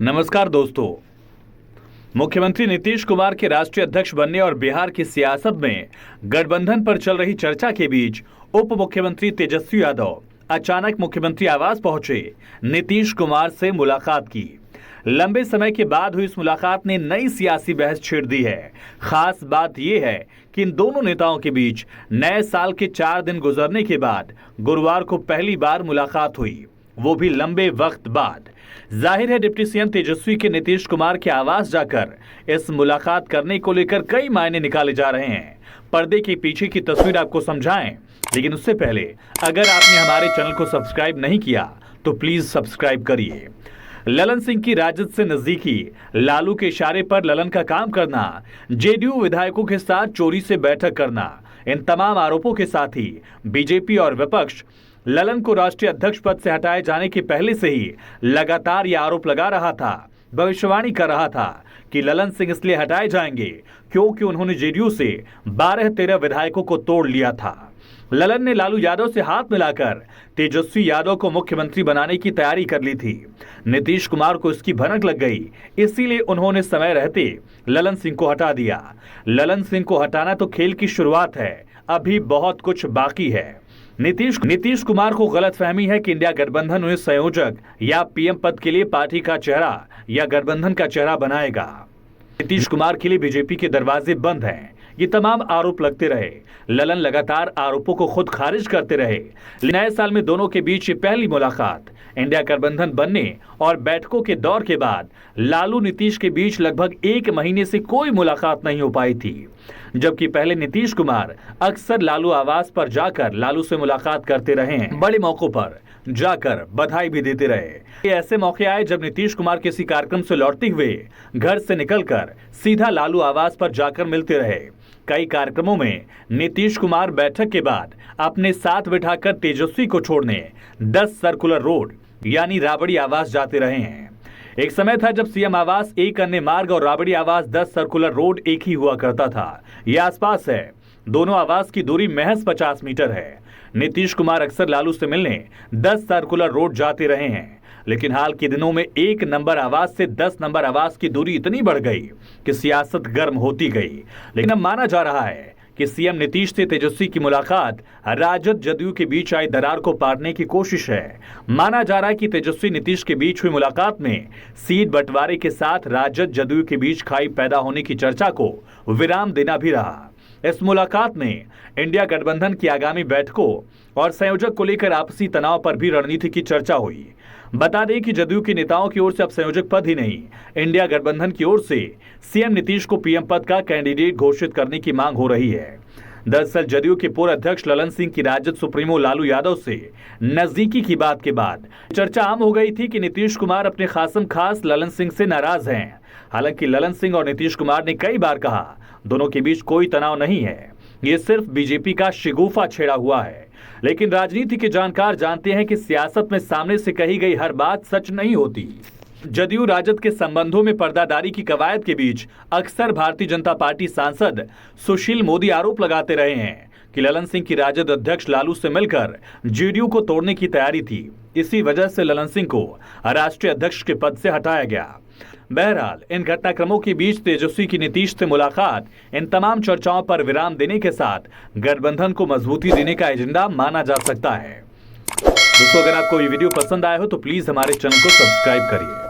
नमस्कार दोस्तों। मुख्यमंत्री नीतीश कुमार के राष्ट्रीय अध्यक्ष बनने और बिहार की सियासत में गठबंधन पर चल रही चर्चा के बीच उप मुख्यमंत्री तेजस्वी यादव अचानक मुख्यमंत्री आवास पहुंचे, नीतीश कुमार से मुलाकात की। लंबे समय के बाद हुई इस मुलाकात ने नई सियासी बहस छेड़ दी है। खास बात यह है कि इन दोनों नेताओं के बीच नए साल के 4 दिन गुजरने के बाद गुरुवार को पहली बार मुलाकात हुई, वो भी लंबे वक्त बाद। जाहिर है डिप्टी सीएम तेजस्वी के नीतीश कुमार के आवास जाकर इस मुलाकात करने को लेकर कई मायने निकाले जा रहे हैं। पर्दे के पीछे की तस्वीर आपको समझाएं, लेकिन उससे पहले अगर आपने हमारे चैनल को सब्सक्राइब नहीं किया तो प्लीज सब्सक्राइब करिए। ललन सिंह की राजद से नजदीकी, लालू के इशारे पर ललन का काम करना, जेडीयू विधायकों के साथ चोरी से बैठक करना, इन तमाम आरोपों के साथ ही बीजेपी और विपक्ष ललन को राष्ट्रीय अध्यक्ष पद से हटाए जाने के पहले से ही लगातार यह आरोप लगा रहा था, भविष्यवाणी कर रहा था कि ललन सिंह इसलिए हटाए जाएंगे क्योंकि उन्होंने जेडीयू से 12-13 विधायकों को तोड़ लिया था। ललन ने लालू यादव से हाथ मिलाकर तेजस्वी यादव को मुख्यमंत्री बनाने की तैयारी कर ली थी। नीतीश कुमार को इसकी भनक लग गई, इसीलिए उन्होंने समय रहते ललन सिंह को हटा दिया। ललन सिंह को हटाना तो खेल की शुरुआत है, अभी बहुत कुछ बाकी है। नीतीश कुमार को गलतफहमी है कि इंडिया गठबंधन उन्हें संयोजक या पीएम पद के लिए पार्टी का चेहरा या गठबंधन का चेहरा बनाएगा। नीतीश कुमार के लिए बीजेपी के दरवाजे बंद हैं। ये तमाम आरोप लगते रहे, ललन लगातार आरोपों को खुद खारिज करते रहे। नए साल में दोनों के बीच ये पहली मुलाकात इंडिया गठबंधन बनने और बैठकों के दौर के बाद लालू नीतीश के बीच लगभग 1 महीने से कोई मुलाकात नहीं हो पाई थी, जबकि पहले नीतीश कुमार अक्सर लालू आवास पर जाकर लालू से मुलाकात करते रहे हैं। बड़े मौकों पर जाकर बधाई भी देते रहे। ये ऐसे मौके आए जब नीतीश कुमार किसी कार्यक्रम से लौटते हुए घर से निकलकर सीधा लालू आवास पर जाकर मिलते रहे। कई कार्यक्रमों में नीतीश कुमार बैठक के बाद अपने साथ बिठाकर तेजस्वी को छोड़ने 10 सर्कुलर रोड यानी राबड़ी आवास जाते रहे हैं। एक समय था जब सीएम आवास, एक अन्य मार्ग और राबड़ी आवास 10 सर्कुलर रोड एक ही हुआ करता था। यह आसपास है, दोनों आवास की दूरी महज 50 मीटर है। नीतीश कुमार अक्सर लालू से मिलने 10 सर्कुलर रोड जाते रहे हैं, लेकिन हाल के दिनों में 1 नंबर आवास से 10 नंबर आवास की दूरी इतनी बढ़ गई कि सियासत गर्म होती गई। लेकिन अब माना जा रहा है कि सीएम नीतीश से तेजस्वी की मुलाकात राजद जदयू के बीच आई दरार को पाटने की कोशिश है। माना जा रहा है कि तेजस्वी नीतीश के बीच हुई मुलाकात में सीट बंटवारे के साथ राजद जदयू के बीच खाई पैदा होने की चर्चा को विराम देना भी रहा। इस मुलाकात में इंडिया गठबंधन की आगामी बैठकों और संयोजक को लेकर आपसी तनाव पर भी रणनीति की चर्चा हुई। बता दें कि जदयू के नेताओं की ओर से अब संयोजक पद ही नहीं, इंडिया गठबंधन की ओर से सीएम नीतीश को पीएम पद का कैंडिडेट घोषित करने की मांग हो रही है। दरअसल जदयू के पूर्व अध्यक्ष ललन सिंह की राजद सुप्रीमो लालू यादव से नजदीकी की बात के बाद चर्चा आम हो गई थी कि नीतीश कुमार अपने खासम खास ललन सिंह से नाराज हैं। हालांकि ललन सिंह और नीतीश कुमार ने कई बार कहा दोनों के बीच कोई तनाव नहीं है, ये सिर्फ बीजेपी का शिगुफा छेड़ा हुआ है। लेकिन राजनीति के जानकार जानते हैं कि सियासत में सामने से कही गई हर बात सच नहीं होती। जदयू राजद के संबंधों में पर्दादारी की कवायद के बीच अक्सर भारतीय जनता पार्टी सांसद सुशील मोदी आरोप लगाते रहे हैं कि ललन सिंह की राजद अध्यक्ष लालू से मिलकर जेडीयू को तोड़ने की तैयारी थी। इसी वजह से ललन सिंह को राष्ट्रीय अध्यक्ष के पद से हटाया गया। बहरहाल इन घटनाक्रमों के बीच तेजस्वी की नीतीश से मुलाकात इन तमाम चर्चाओं पर विराम देने के साथ गठबंधन को मजबूती देने का एजेंडा माना जा सकता है। दोस्तों, अगर आपको ये वीडियो पसंद आया हो तो प्लीज हमारे चैनल को सब्सक्राइब करिए।